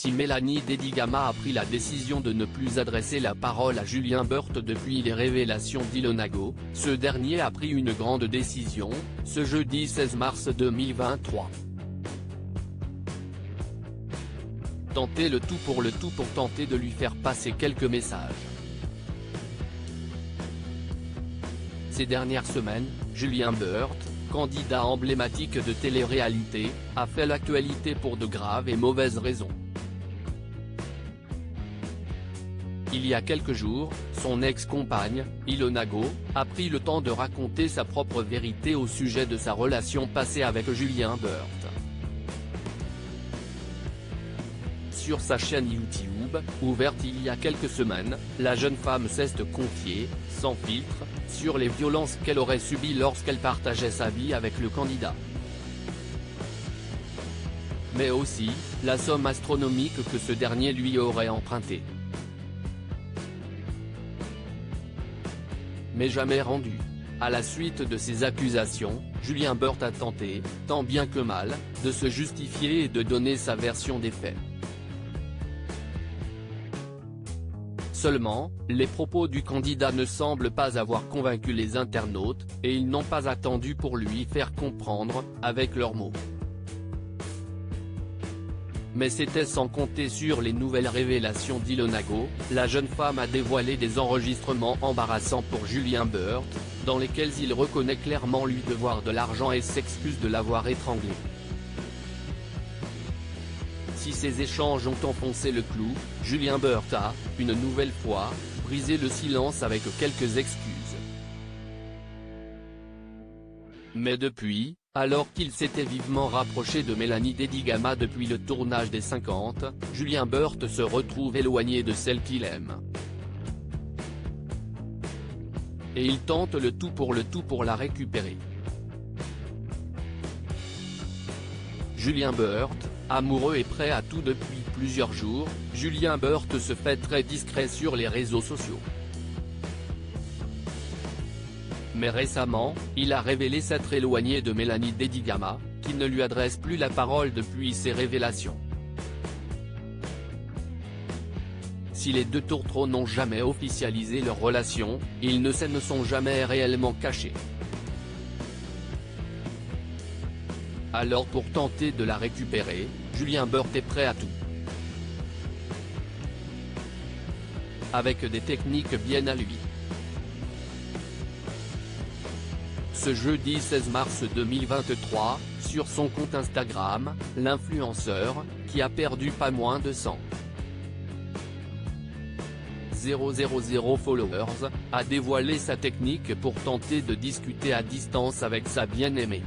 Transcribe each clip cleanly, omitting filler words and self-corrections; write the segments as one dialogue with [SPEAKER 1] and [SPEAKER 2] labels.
[SPEAKER 1] Si Mélanie Dedigama a pris la décision de ne plus adresser la parole à Julien Burt depuis les révélations d'Ilonago, ce dernier a pris une grande décision, ce jeudi 16 mars 2023. Tenter le tout pour tenter de lui faire passer quelques messages. Ces dernières semaines, Julien Burt, candidat emblématique de télé-réalité, a fait l'actualité pour de graves et mauvaises raisons. Il y a quelques jours, son ex-compagne, Ilonago, a pris le temps de raconter sa propre vérité au sujet de sa relation passée avec Julien Burt. Sur sa chaîne YouTube, ouverte il y a quelques semaines, la jeune femme s'est confiée, sans filtre, sur les violences qu'elle aurait subies lorsqu'elle partageait sa vie avec le candidat. Mais aussi, la somme astronomique que ce dernier lui aurait empruntée. Mais jamais rendu. À la suite de ces accusations, Julien Burt a tenté, tant bien que mal, de se justifier et de donner sa version des faits. Seulement, les propos du candidat ne semblent pas avoir convaincu les internautes, et ils n'ont pas attendu pour lui faire comprendre, avec leurs mots. Mais c'était sans compter sur les nouvelles révélations d'Ilonago, la jeune femme a dévoilé des enregistrements embarrassants pour Julien Burt, dans lesquels il reconnaît clairement lui devoir de l'argent et s'excuse de l'avoir étranglé. Si ces échanges ont enfoncé le clou, Julien Burt a, une nouvelle fois, brisé le silence avec quelques excuses. Mais depuis, alors qu'il s'était vivement rapproché de Mélanie Dedigama depuis le tournage des 50, Julien Burt se retrouve éloigné de celle qu'il aime. Et il tente le tout pour la récupérer. Julien Burt, amoureux et prêt à tout depuis plusieurs jours, Julien Burt se fait très discret sur les réseaux sociaux. Mais récemment, il a révélé s'être éloigné de Mélanie Dedigama, qui ne lui adresse plus la parole depuis ses révélations. Si les deux tourtereaux n'ont jamais officialisé leur relation, ils ne se sont jamais réellement cachés. Alors pour tenter de la récupérer, Julien Burt est prêt à tout. Avec des techniques bien à lui. Ce jeudi 16 mars 2023, sur son compte Instagram, l'influenceur, qui a perdu pas moins de 100 000 followers, a dévoilé sa technique pour tenter de discuter à distance avec sa bien-aimée.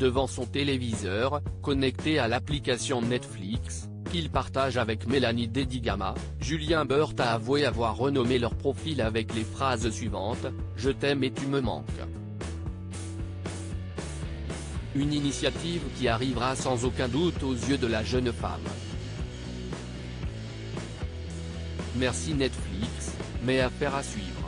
[SPEAKER 1] Devant son téléviseur, connecté à l'application Netflix, qu'il partage avec Mélanie Dedigama, Julien Burt a avoué avoir renommé leur profil avec les phrases suivantes, « Je t'aime et tu me manques ». Une initiative qui arrivera sans aucun doute aux yeux de la jeune femme. Merci Netflix, mais affaire à suivre.